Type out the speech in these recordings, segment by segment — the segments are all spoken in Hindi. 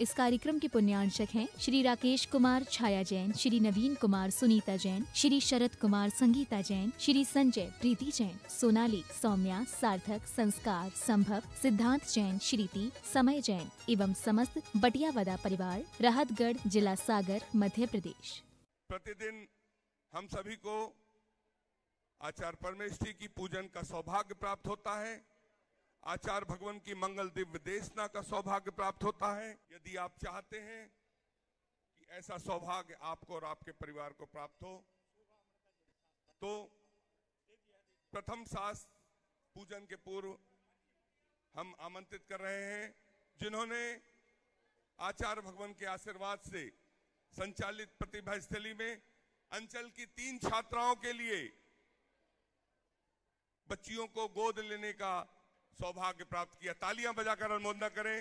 इस कार्यक्रम के पुण्यांशक हैं श्री राकेश कुमार छाया जैन, श्री नवीन कुमार सुनीता जैन, श्री शरद कुमार संगीता जैन, श्री संजय प्रीति जैन, सोनाली, सौम्या, सार्थक, संस्कार, संभव, सिद्धांत जैन, श्रीति, समय जैन एवं समस्त बटियावदा परिवार, राहतगढ़, जिला सागर, मध्य प्रदेश। प्रतिदिन हम सभी को आचार्य परमेष्ठी की पूजन का सौभाग्य प्राप्त होता है। आचार्य भगवान की मंगल दिव्य देशना का सौभाग्य प्राप्त होता है। यदि आप चाहते हैं कि ऐसा सौभाग्य आपको और आपके परिवार को प्राप्त हो, तो प्रथम शास्त्र पूजन के पूर्व हम आमंत्रित कर रहे हैं जिन्होंने आचार्य भगवान के आशीर्वाद से संचालित प्रतिभा स्थली में अंचल की 3 छात्राओं के लिए बच्चियों को गोद लेने का सौभाग्य प्राप्त किया। तालियां बजाकर अनुमोदन करें।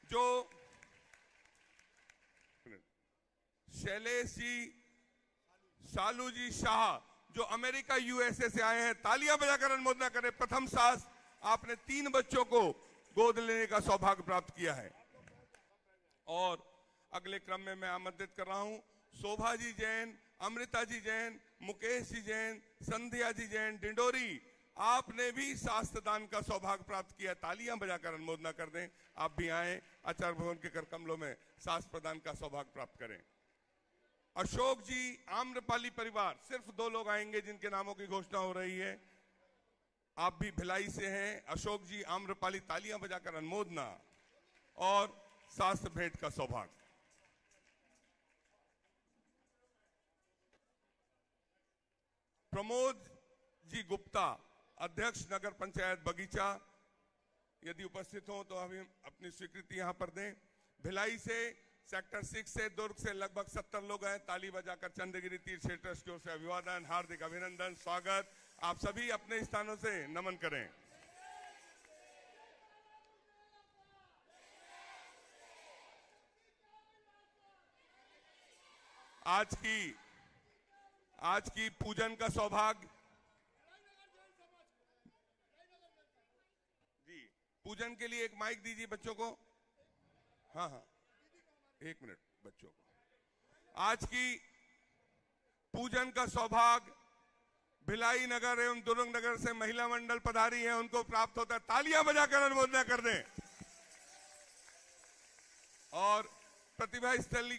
जो शैलेश जी, शालू जी शाह जो अमेरिका यूएसए से आए हैं, तालियां बजाकर अनुमोदन करें। प्रथम शास्त्र आपने 3 बच्चों को गोद लेने का सौभाग्य प्राप्त किया है। और अगले क्रम में मैं आमंत्रित कर रहा हूं शोभा जी जैन, अमृता जी जैन, मुकेश जी जैन, संध्या जी जैन, डिंडोरी, आपने भी शास्त्र दान का सौभाग्य प्राप्त किया। तालियां बजाकर अनुमोदना कर दें। आप भी आए, आचार्य भवन के कर कमलों में शास्त्र प्रदान का सौभाग्य प्राप्त करें। अशोक जी, आम्रपाली परिवार, सिर्फ 2 लोग आएंगे जिनके नामों की घोषणा हो रही है। आप भी भिलाई से हैं। अशोक जी, आम्रपाली, तालियां बजाकर अनुमोदना और शास्त्र भेंट का सौभाग्य। प्रमोद जी गुप्ता, अध्यक्ष नगर पंचायत बगीचा, यदि उपस्थित हो तो अभी अपनी स्वीकृति यहां पर दें। भिलाई से, सेक्टर 6 से, दुर्ग से लगभग 70 लोग हैं। ताली बजाकर चंद्रगिरी तीर्थ क्षेत्र की ओर से अभिवादन, हार्दिक अभिनंदन, स्वागत। आप सभी अपने स्थानों से नमन करें। आज की पूजन का सौभाग्य जी, पूजन के लिए एक माइक दीजिए बच्चों को। हाँ, 1 मिनट बच्चों को। आज की पूजन का सौभाग्य भिलाई नगर एवं दुर्ग नगर से महिला मंडल पधारी हैं, उनको प्राप्त होता है। तालियां बजाकर अनुमोदन कर दें। और प्रतिभा स्थली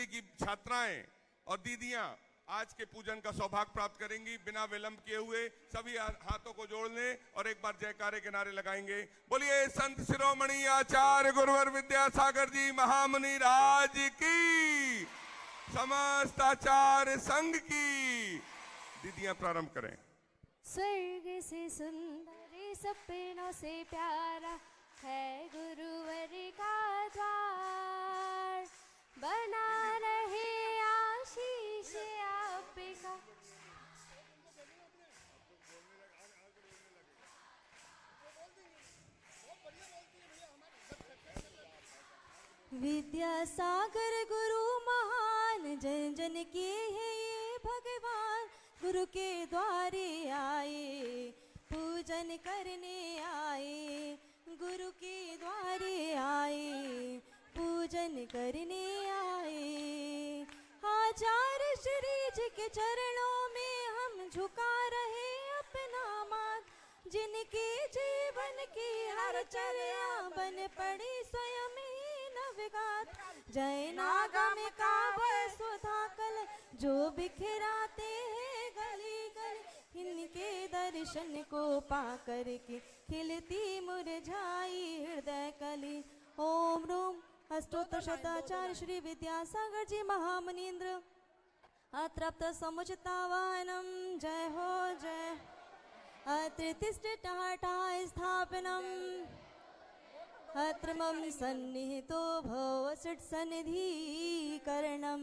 की छात्राएं और दीदियां आज के पूजन का सौभाग्य प्राप्त करेंगी। बिना विलंब किए हुए सभी हाथों को जोड़ लें और एक बार जयकारे के नारे लगाएंगे। बोलिए संत शिरोमणि आचार्य गुरुवर विद्यासागर जी महामुनि राज की, समस्त आचार्य संघ की। दीदियां प्रारंभ करें। स्वर्ग से सुंदर सपनों से प्यारा है गुरुवर का द्वार, बना रहे आशीष आपका। विद्यासागर गुरु महान, जन जन के हैं ये भगवान। गुरु के द्वारे आए, पूजन करने आए। गुरु के द्वारे आए, पूजन करने आए। आचार्य श्री जी के चरणों में हम झुका रहे अपना मान, जिनके जीवन की हर चर्या बन पड़ी स्वयं ही नवगात। जय नागम का वसुधा कल जो बिखराते हैं गली गली, इनके दर्शन को पा करके खिलती मुरझाई हृदय कली। ओम रूम अष्टोत्तर शताचार्य श्री विद्यासागर जी महामुनीन्द्र अतृप्त समुचितावाहनम। जय हो जय। अत्र तिष्ठटा स्थापनम, अत्र मम सन्निहितो भव सन्निधिकरणम।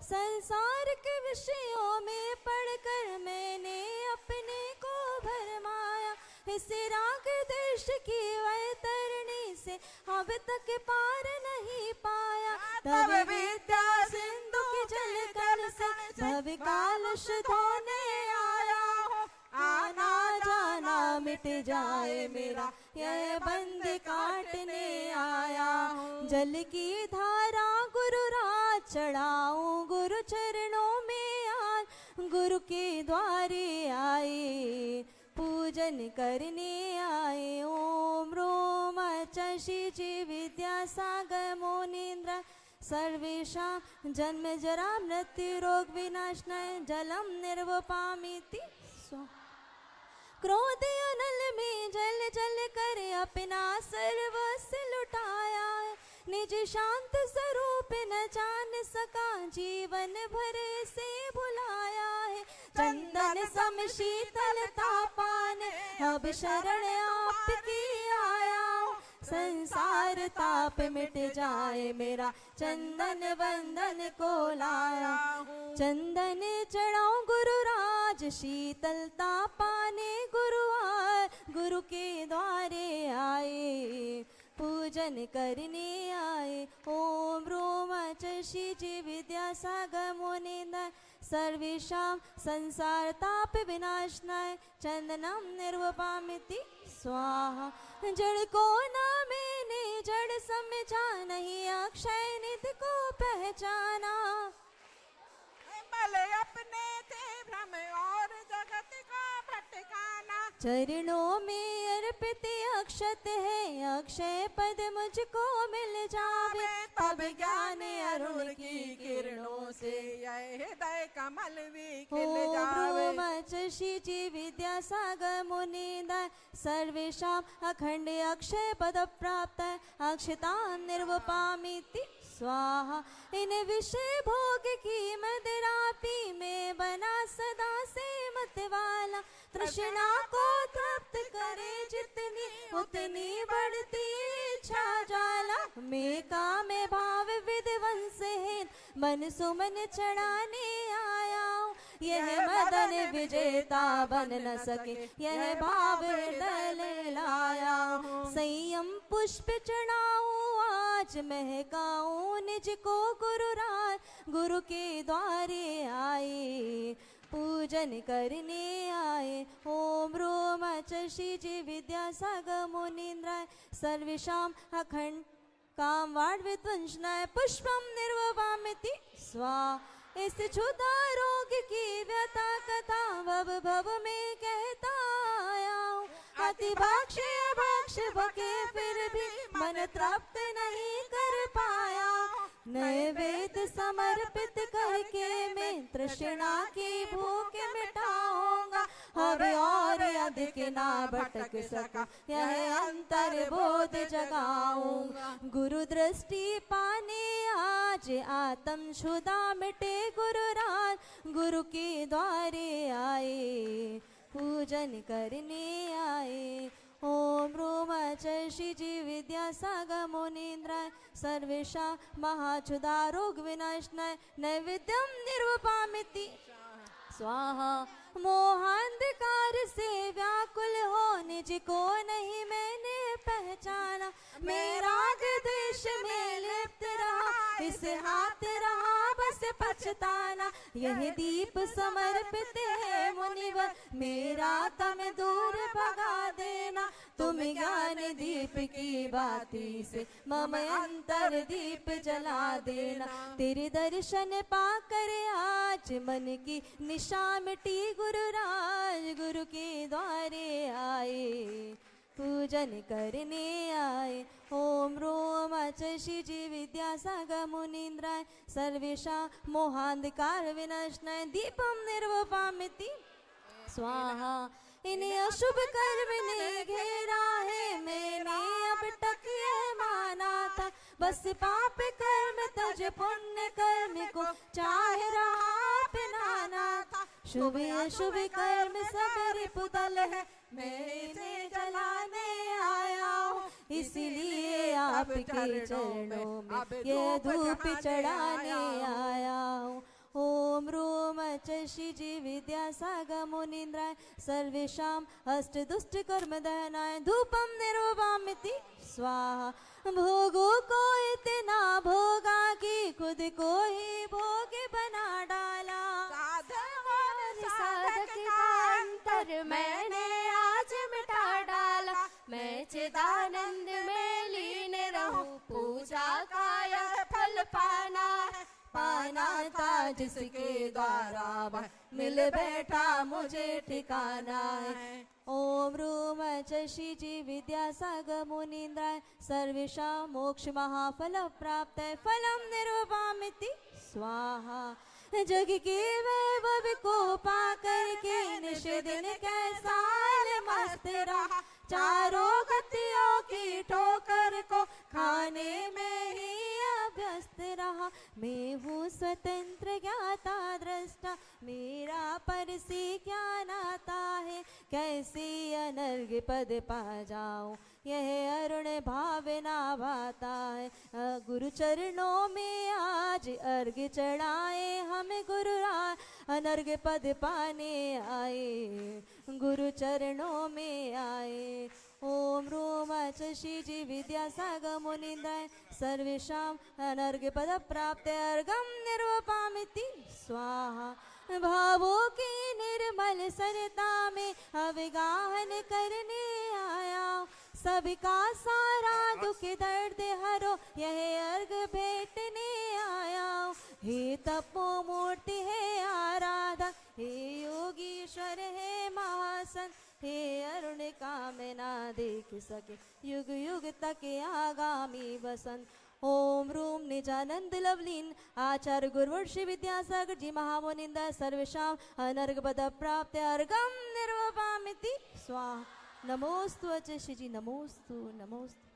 संसार के विषयों में पढ़कर मैंने अपने को भरमाया, इस राग देश की वैतरणी से अब तक पार नहीं पाया। तब विद्या सिंधु की जलकल से भव कालश धोने आया हूँ। आना जाना मिट जाए मेरा यह बंद काट जल की धारा गुरु राज चढ़ाऊं गुरु चरणों में आज गुरु के द्वारे आए पूजन करने आए। ओम रोम शशि जी विद्यासागर मुनीन्द्र सर्वेषां जन्म जरा मृत्यु रोग विनाशनाय जलम निर्वपामिति क्रोध अनल में जल जल कर अपना सर्वस्व लुटाया है निज शांत स्वरूप न जान सका जीवन भर से भुलाया है। चंदन सम शीतलता पान अब शरण आपकी आया संसार ताप मिट जाए मेरा चंदन वंदन को लाया। चंदन चढ़ाऊं गुरु राज शीतलता पाने गुरु आए गुरु के द्वारे आए पूजन करने आए। ओम रोम शशि जी विद्यासागर मुनीन्द्र सर्वेषां संसार ताप विनाशनाय चंदनम निर्वपामिति स्वाहा। जड़ को ना मैंने जड़ समझा नहीं अक्षय निधि को पहचाना भले अपने थे भ्रम और जगत का भटकाना। चरणों में अर्पित अक्षत है अक्षय पद मुझको मिल जावे तब ज्ञान अरुण की किरणों से यह हृदय कमल भी खिल जावे। ओम शशि जी विद्यासागर मुनीन्द्र सर्वेषां अखंड अक्षय पद प्राप्त अक्षता निर्वपामिति स्वाहा। इन विषय भोग की मदरापी में बना सदा से मत वाला तृष्णा को तृप्त करे जितनी उतनी बढ़ती इच्छा ज्वाला। में काम भाव विध्वंसहीन मन सुमन चढ़ाने आया हूँ यह मदन विजेता बन न सके यह भाव हृदय लाया हूँ। संयम पुष्प चढ़ाऊं आज महकाऊं निज को गुरु राज गुरु के द्वारे आए पूजन करने आए। ओम रोम शशि जी विद्यासागर मुनीन्द्राय सर्वेषां अखंड काम वाड विध्वंसनाय पुष्पम निर्वपामिति स्वाहा। इस क्षुधा रोग की व्यथा कथा भव भव में कहता आया हूँ अति भक्ष्य भक्ष्य भके फिर भी मन तृप्त नहीं कर पाया। नए वेद समर्पित करके मैं तृष्णा की भूख मिटाऊंगा और अधिक ना भटक सका यह अंतर बोध जगाऊंगा। गुरु दृष्टि पाने आज आत्म क्षुधा मिटे गुरु राज गुरु के द्वारे आए पूजन करने आए। ओम रोम शशि जी विद्यासागर मुनीन्द्राय सर्वेषां महाक्षुधा रोग विनाशनाय नैवेद्यम निर्वपामिति स्वाहा। मोहांधकार से व्याकुल हो निज को नहीं मैंने पहचाना मेरा देश में लिप्त रहा इस हाथ रहा बस पछताना। यह दीप समर्पित है मुनिवर मेरा तम दूर भगा देना। तुम ज्ञान दीप की बाती से मम अंतर दीप जला देना। तेरे दर्शन पाकर आज मन की निशा मिटी गुरु राज गुरु के द्वारे आए पूजन करने आए। ओम रोम शशि जी विद्यासागर मुनीन्द्राय सर्वेषां मोहांधकार विनाशनाय दीपम निर्वपामिति स्वाहा। इन्हें अशुभ कर्म ने घेरा है मैंने अब तक यह माना था बस पाप कर्म तज पुण्य कर्म को चाह रहा अपनाना था। शुभ अशुभ कर्म सब रिपुदल है मैं इसे जलाने आया हूँ इसलिए आपके चरणों में ये धूप चढ़ाने आया हूँ। ओम रोम शशि जी विद्यासागर मुनीन्द्राय सर्वेषां अष्ट दुष्ट कर्म दहनाय धूपम निर्वपामिति स्वाहा। भोगों को इतना भोगा कि खुद को ही भोग बना डाला। साधक का अंतर मैंने आज मिटा डाला मैं चिदानंद में लीन रहूं पूजा फल पाना है, पाना था जिसके द्वारा वह मिल बैठा मुझे ठिकाना है। ओम रूम शशि जी विद्यासागर मुनीन्द्राय सर्वेषां मोक्ष महाफल प्राप्त फलम निर्वामिति स्वाहा। जग के वैभव को पा करके निश दिन कैसा मस्त रहा, चारों गतियों की ठोकर को खाने में ही अभ्यस्त रहा। मैं हूँ स्वतंत्र ज्ञाता दृष्टा, मेरा पर से क्या नाता है, कैसे अनर्घ पद पा जाऊं यह अरुण भावना भाता है। गुरु चरणों में आज अर्घ चढ़ाए हम गुरु अनर्घ पद पाने आए, गुरु चरणों में आए। ओम रूम शशि जी विद्यासागर मुनीन्द्राय सर्वेषां अनर्घ पद प्राप्त अर्घम निर्वपामिति स्वाहा। भावों की निर्मल सरता में अवगाहन करने आया, सबका सारा दुख दर्द हरो यह अर्घ भेंटने आया। हे तपो मूर्ति है आराधक, हे योगीश्वर है महासन, हे अरुण कामना देख सके युग युग तक आगामी वसंत। ओम रूम निजानंद लवलीन आचार्य गुरुवर श्री विद्यासागर जी महामुनिंदा सर्वेषां अनर्घ पद प्राप्त अर्घम निर्वपामिति स्वाहा। नमोस्तु अचषि जी, नमोस्तु नमोस्तु।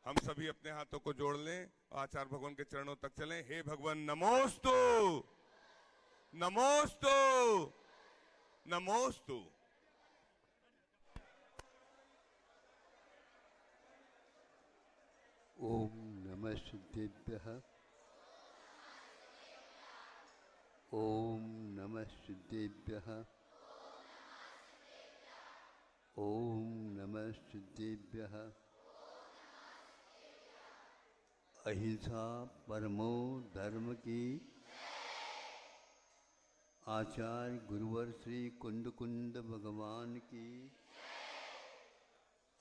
हम सभी अपने हाथों को जोड़ लें, आचार्य भगवान के चरणों तक चलें। हे भगवान नमोस्तु नमोस्तु नमोस्तु। ओम नमः सिद्धेभ्यः, ओम नमः सिद्धेभ्यः, ओम नमः सिद्धेभ्यः। अहिंसा परमो धर्म की। आचार्य गुरुवर श्री कुंद कुंद भगवान की।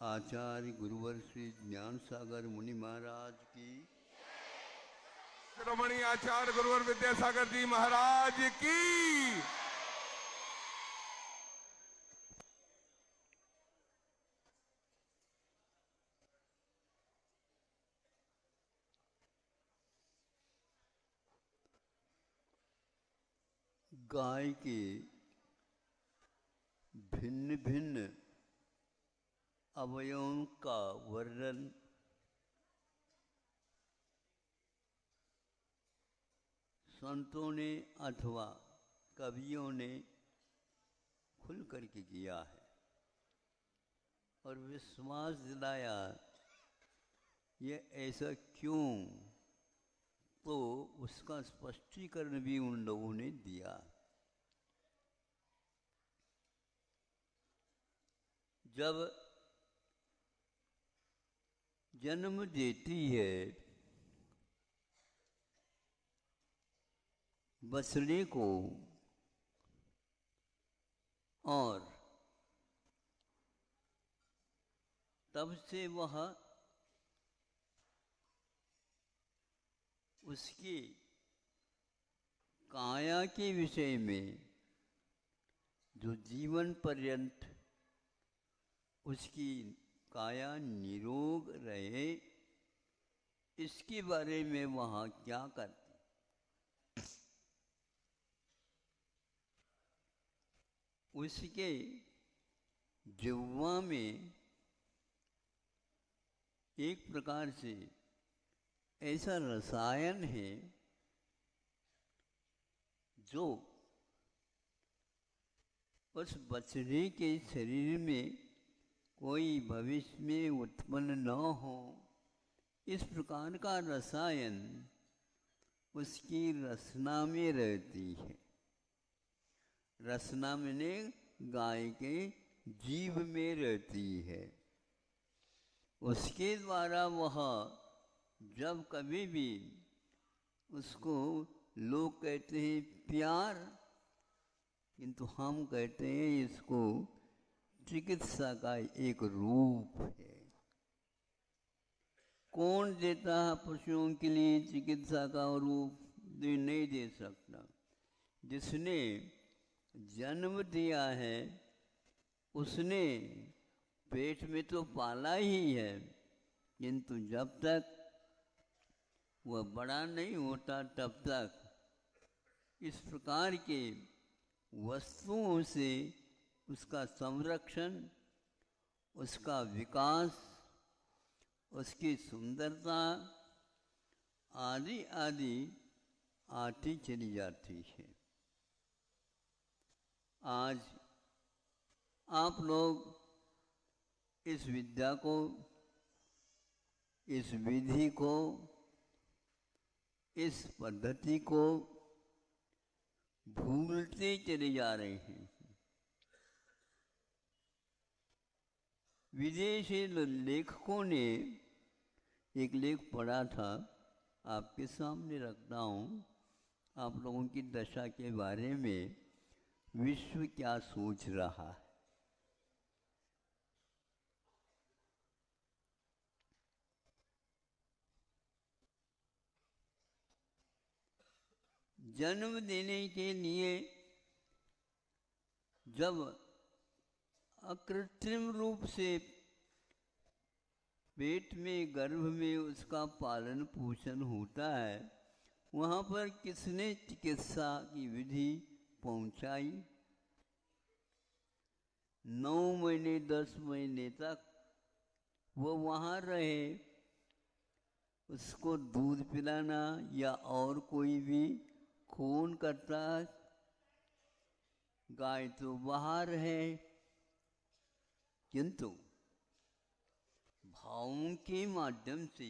आचार्य गुरुवर श्री ज्ञान सागर मुनि महाराज की। शिरोमणि आचार्य गुरुवर विद्यासागर जी महाराज की। गाय के भिन्न भिन्न अवयवों का वर्णन संतों ने अथवा कवियों ने खुल करके किया है और विश्वास दिलाया ये ऐसा क्यों, तो उसका स्पष्टीकरण भी उन लोगों ने दिया। जब जन्म देती है बछड़े को और तब से वह उसकी काया के विषय में जो जीवन पर्यंत उसकी काया निरोग रहे, इसके बारे में वह क्या करती। उसके जिह्वा में एक प्रकार से ऐसा रसायन है जो उस बछड़े के शरीर में कोई भविष्य में उत्पन्न न हो, इस प्रकार का रसायन उसकी रसना में रहती है। रसना में गाय के जीभ में रहती है। उसके द्वारा वह जब कभी भी उसको लोग कहते हैं प्यार, किंतु हम कहते हैं इसको चिकित्सा का एक रूप है। कौन देता है पशुओं के लिए चिकित्सा का रूप? नहीं दे सकता। जिसने जन्म दिया है उसने पेट में तो पाला ही है, किंतु जब तक वह बड़ा नहीं होता तब तक इस प्रकार के वस्तुओं से उसका संरक्षण, उसका विकास, उसकी सुंदरता आदि आदि आती चली जाती है। आज आप लोग इस विद्या को, इस विधि को, इस पद्धति को भूलते चले जा रहे हैं। विदेशी लेखकों ने एक लेख पढ़ा था, आपके सामने रखता हूँ। आप लोगों की दशा के बारे में विश्व क्या सोच रहा है। जन्म देने के लिए जब अकृत्रिम रूप से पेट में, गर्भ में उसका पालन पोषण होता है, वहाँ पर किसने चिकित्सा की विधि पहुँचाई? 9 महीने 10 महीने तक वो वहाँ रहे, उसको दूध पिलाना या और कोई भी खून करता, गाय तो बाहर है, किंतु भावों के माध्यम से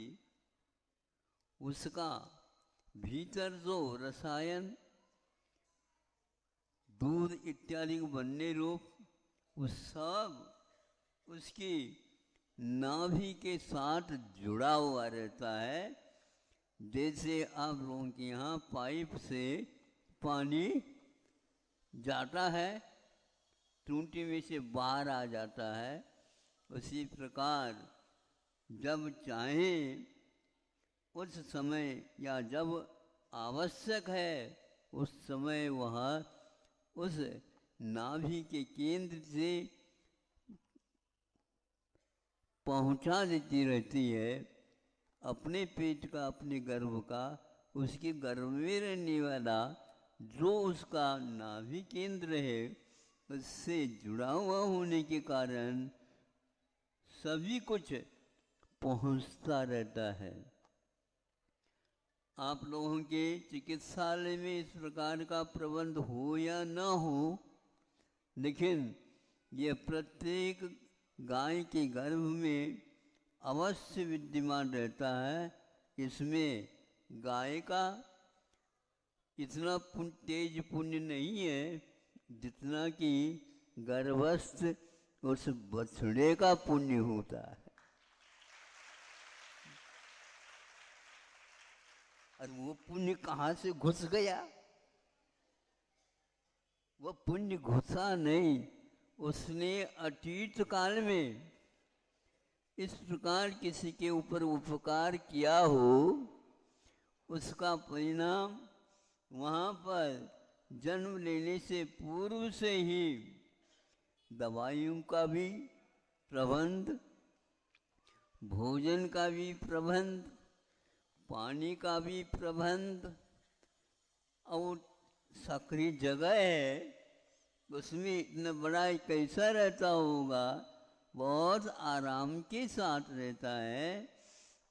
उसका भीतर जो रसायन, दूध इत्यादि बनने रूप, वो सब उसकी नाभि के साथ जुड़ा हुआ रहता है। जैसे आप लोगों के यहाँ पाइप से पानी जाता है, टूटी में से बाहर आ जाता है, उसी प्रकार जब चाहें उस समय या जब आवश्यक है उस समय वह उस नाभि के केंद्र से पहुंचा देती रहती है अपने पेट का, अपने गर्भ का, उसके गर्भ में रहने वाला जो उसका नाभि केंद्र है उससे जुड़ा हुआ होने के कारण सभी कुछ पहुंचता रहता है। आप लोगों के चिकित्सालय में इस प्रकार का प्रबंध हो या न हो, लेकिन ये प्रत्येक गाय के गर्भ में अवश्य विद्यमान रहता है। इसमें गाय का इतना तेज पुण्य नहीं है जितना कि गर्भस्थ उस बछड़े का पुण्य होता है। और वो पुण्य कहाँ से घुस गया? वो पुण्य घुसा नहीं, उसने अतीत काल में इस प्रकार किसी के ऊपर उपकार किया हो, उसका परिणाम वहाँ पर जन्म लेने से पूर्व से ही दवाइयों का भी प्रबंध, भोजन का भी प्रबंध, पानी का भी प्रबंध, और सक्रिय जगह है उसमें इतना बड़ा कैसा रहता होगा, बहुत आराम के साथ रहता है।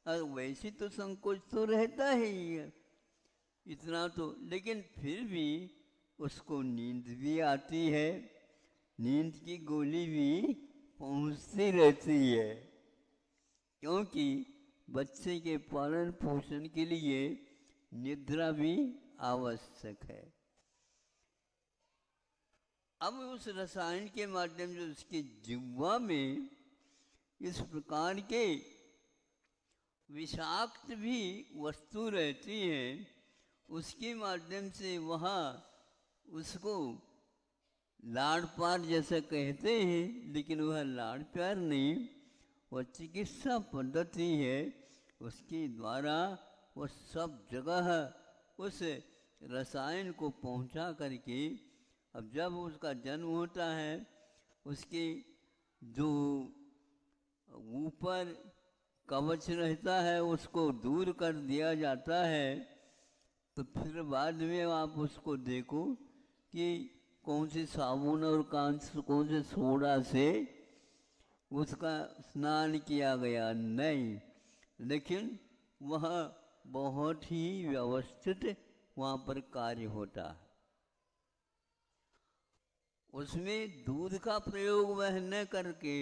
और वैसे तो संकोच तो रहता ही है इतना तो, लेकिन फिर भी उसको नींद भी आती है, नींद की गोली भी पहुंचती रहती है, क्योंकि बच्चे के पालन पोषण के लिए निद्रा भी आवश्यक है। अब उस रसायन के माध्यम से उसके जिह्वा में इस प्रकार के विषाक्त भी वस्तु रहती हैं, उसके माध्यम से वहाँ उसको लाड़ प्यार जैसा कहते हैं, लेकिन वह लाड़ प्यार नहीं, वह चिकित्सा पद्धति है उसके द्वारा वो सब जगह उस रसायन को पहुंचा करके, अब जब उसका जन्म होता है उसके जो ऊपर कवच रहता है उसको दूर कर दिया जाता है। तो फिर बाद में आप उसको देखो कि कौन से साबुन और कौन से सोडा से उसका स्नान किया गया, नहीं, लेकिन वह बहुत ही व्यवस्थित वहाँ पर कार्य होता है। उसमें दूध का प्रयोग वह न करके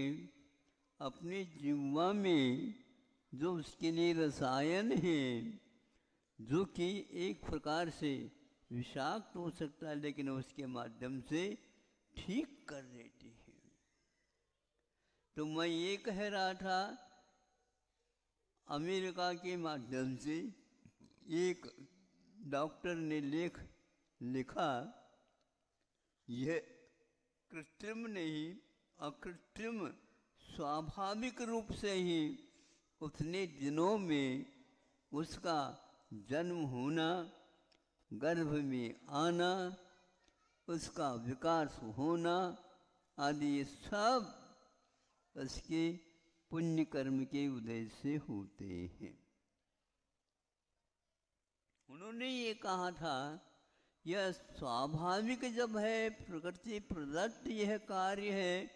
अपनी जीवा में जो उसके लिए रसायन है, जो कि एक प्रकार से विषाक्त हो सकता है लेकिन उसके माध्यम से ठीक कर देती है। तो मैं ये कह रहा था, अमेरिका के माध्यम से एक डॉक्टर ने लिखा, यह कृत्रिम नहीं अकृत्रिम स्वाभाविक रूप से ही उतने दिनों में उसका जन्म होना, गर्भ में आना, उसका विकास होना आदि ये सब उसके पुण्य कर्म के उदय से होते हैं। उन्होंने ये कहा था, यह स्वाभाविक जब है, प्रकृति प्रदत्त यह कार्य है,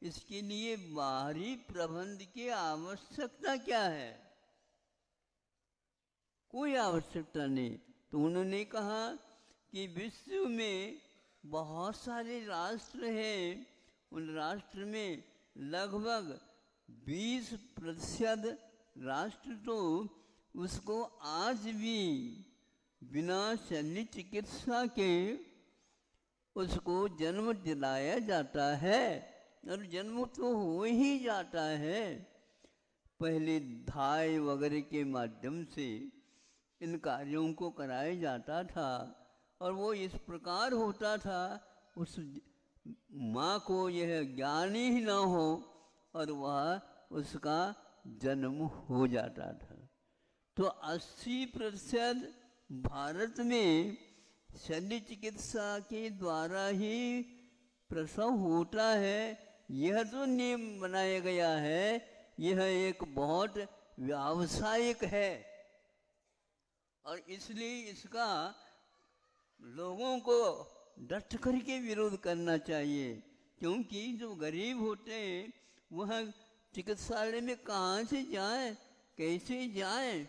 इसके लिए बाहरी प्रबंध की आवश्यकता क्या है? कोई आवश्यकता नहीं। तो उन्होंने कहा कि विश्व में बहुत सारे राष्ट्र हैं, उन राष्ट्र में लगभग 20% राष्ट्र तो उसको आज भी बिना शल्य चिकित्सा के उसको जन्म दिलाया जाता है, और जन्म तो हो ही जाता है। पहले धाय वगैरह के माध्यम से इन कार्यों को कराया जाता था, और वो इस प्रकार होता था, उस माँ को यह ज्ञान ही न हो और वह उसका जन्म हो जाता था। तो 80% भारत में शल्य चिकित्सा के द्वारा ही प्रसव होता है। यह जो नियम बनाया गया है, यह एक बहुत व्यावसायिक है, और इसलिए इसका लोगों को डट करके विरोध करना चाहिए। क्योंकि जो गरीब होते हैं वह चिकित्सालय में कहाँ से जाएं, कैसे जाएं?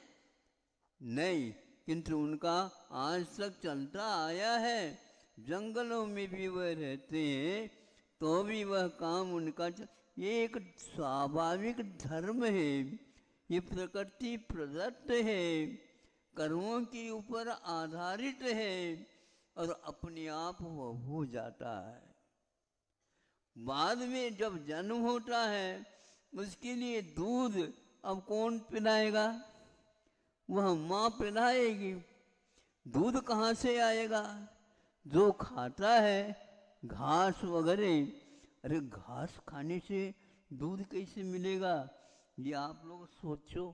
नहीं, किंतु उनका आज तक चलता आया है। जंगलों में भी वह रहते हैं तो भी वह काम उनका ये एक स्वाभाविक धर्म है, ये प्रकृति प्रदत्त है, कर्मों के ऊपर आधारित है, और अपने आप वह हो जाता है। बाद में जब जन्म होता है उसके लिए दूध अब कौन पिलाएगा? वह माँ पिलाएगी। दूध कहाँ से आएगा? जो खाता है घास वगैरह, अरे घास खाने से दूध कैसे मिलेगा? ये आप लोग सोचो।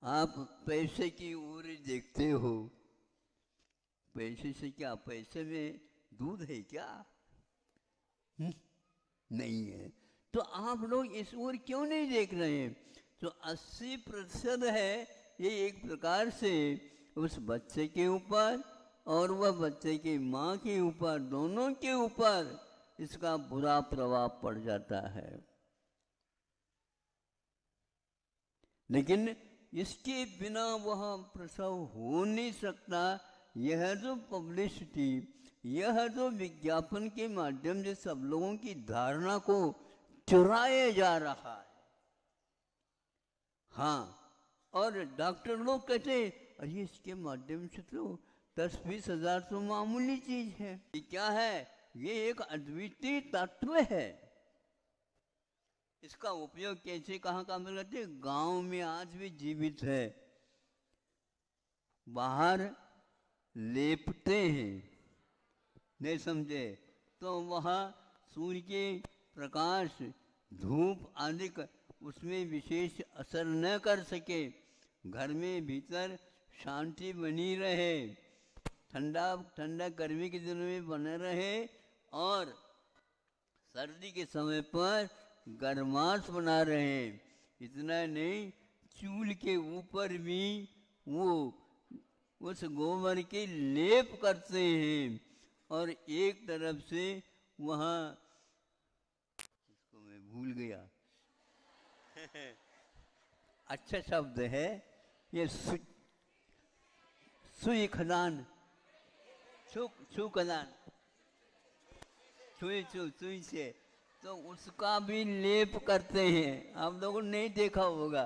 आप पैसे की ओर देखते हो, पैसे से क्या, पैसे में दूध है क्या? नहीं है। तो आप लोग इस ओर क्यों नहीं देख रहे हैं? तो 80% है ये एक प्रकार से उस बच्चे के ऊपर और वह बच्चे की माँ के ऊपर, दोनों के ऊपर इसका बुरा प्रभाव पड़ जाता है। लेकिन इसके बिना वह प्रसव हो नहीं सकता। यह जो पब्लिसिटी, यह जो विज्ञापन के माध्यम से सब लोगों की धारणा को चुराया जा रहा है। हाँ, और डॉक्टर लोग कहते हैं अरे इसके माध्यम से तो 10-20 हजार तो मामूली चीज है। ये क्या है? ये एक अद्वितीय तत्व है। इसका उपयोग कैसे कहाँ करते? गांव में आज भी जीवित है। बाहर लेपते हैं, नहीं समझे? तो वहाँ सूर्य के प्रकाश, धूप आदि उसमें विशेष असर न कर सके, घर में भीतर शांति बनी रहे, ठंडा ठंडा गर्मी के दिनों में बना रहे और सर्दी के समय पर गर्माश बना रहे। इतना नहीं, चूल्हे के ऊपर भी वो उस गोबर के लेप करते हैं और एक तरफ से वहाँ, इसको मैं भूल गया अच्छा शब्द है ये, सुई खदान, छू खदान, सुई से, तो उसका भी लेप करते हैं। आप लोगों ने नहीं देखा होगा,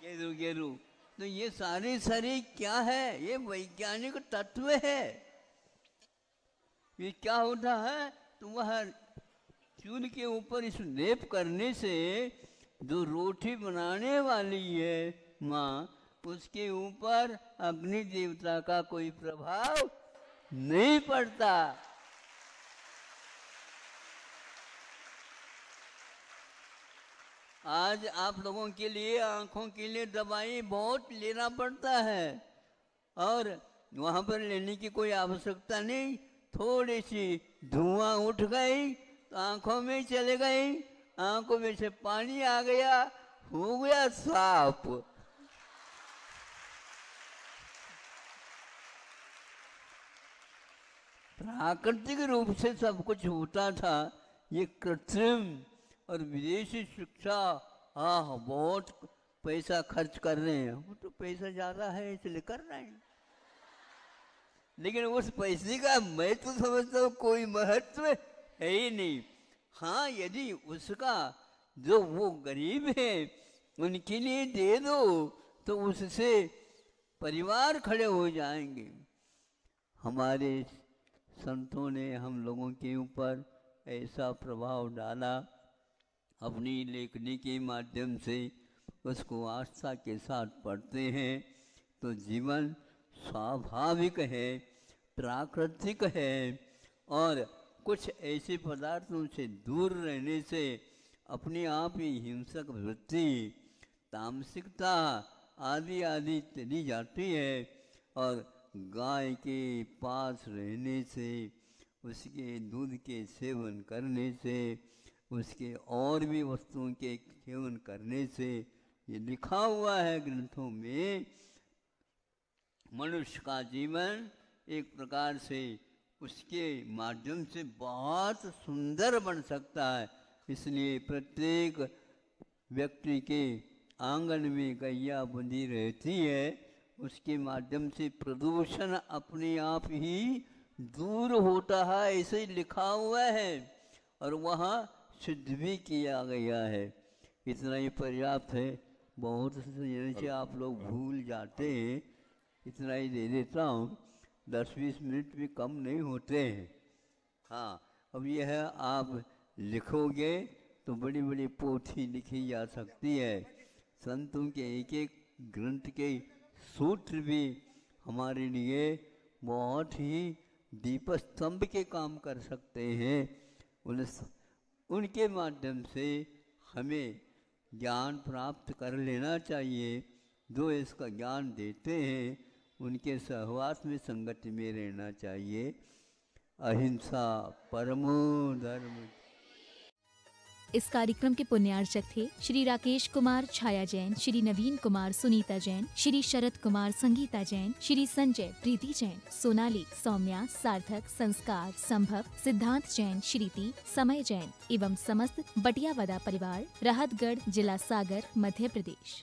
गेरू। तो ये सारी क्या है? ये वैज्ञानिक तत्व है। ये क्या होता है? तो वह चूल्हे के ऊपर इस लेप करने से जो रोटी बनाने वाली है माँ, उसके ऊपर अग्नि देवता का कोई प्रभाव नहीं पड़ता। आज आप लोगों के लिए आंखों के लिए दवाई बहुत लेना पड़ता है और वहाँ पर लेने की कोई आवश्यकता नहीं। थोड़ी सी धुआं उठ गई तो आंखों में चले गई, आंखों में से पानी आ गया, हो गया साफ। प्राकृतिक रूप से सब कुछ होता था। ये कृत्रिम और विदेशी शिक्षा, हाँ बहुत पैसा खर्च कर रहे हैं, वो तो पैसा ज़्यादा है इसलिए कर रहे हैं, लेकिन उस पैसे का मैं तो समझता हूँ कोई महत्व है ही नहीं। हाँ, यदि उसका जो वो गरीब है उनके लिए दे दो तो उससे परिवार खड़े हो जाएंगे। हमारे संतों ने हम लोगों के ऊपर ऐसा प्रभाव डाला, अपनी लेखनी के माध्यम से उसको आस्था के साथ पढ़ते हैं तो जीवन स्वाभाविक है, प्राकृतिक है और कुछ ऐसे पदार्थों से दूर रहने से अपने आप ही हिंसक वृत्ति, तामसिकता आदि आदि चली जाती है और गाय के पास रहने से, उसके दूध के सेवन करने से, उसके और भी वस्तुओं के सेवन करने से, ये लिखा हुआ है ग्रंथों में, मनुष्य का जीवन एक प्रकार से उसके माध्यम से बहुत सुंदर बन सकता है। इसलिए प्रत्येक व्यक्ति के आंगन में गैया बंधी रहती है, उसके माध्यम से प्रदूषण अपने आप ही दूर होता है, ऐसे ही लिखा हुआ है और वहाँ सिद्ध भी किया गया है। इतना ही पर्याप्त है। बहुत से आप लोग भूल जाते हैं, इतना ही दे देता हूँ, 10-20 मिनट भी कम नहीं होते हैं। हाँ, अब यह आप लिखोगे तो बड़ी बड़ी पोथी लिखी जा सकती है। संतों के एक एक ग्रंथ के सूत्र भी हमारे लिए बहुत ही दीपस्तंभ के काम कर सकते हैं। उनके माध्यम से हमें ज्ञान प्राप्त कर लेना चाहिए। जो इसका ज्ञान देते हैं उनके सहवास में, संगति में रहना चाहिए। अहिंसा परमो धर्म। इस कार्यक्रम के पुण्यार्चक थे श्री राकेश कुमार छाया जैन, श्री नवीन कुमार सुनीता जैन, श्री शरद कुमार संगीता जैन, श्री संजय प्रीति जैन, सोनाली सौम्या सार्थक संस्कार संभव सिद्धांत जैन, श्रीति समय जैन एवं समस्त बटियावदा परिवार, राहतगढ़, जिला सागर, मध्य प्रदेश।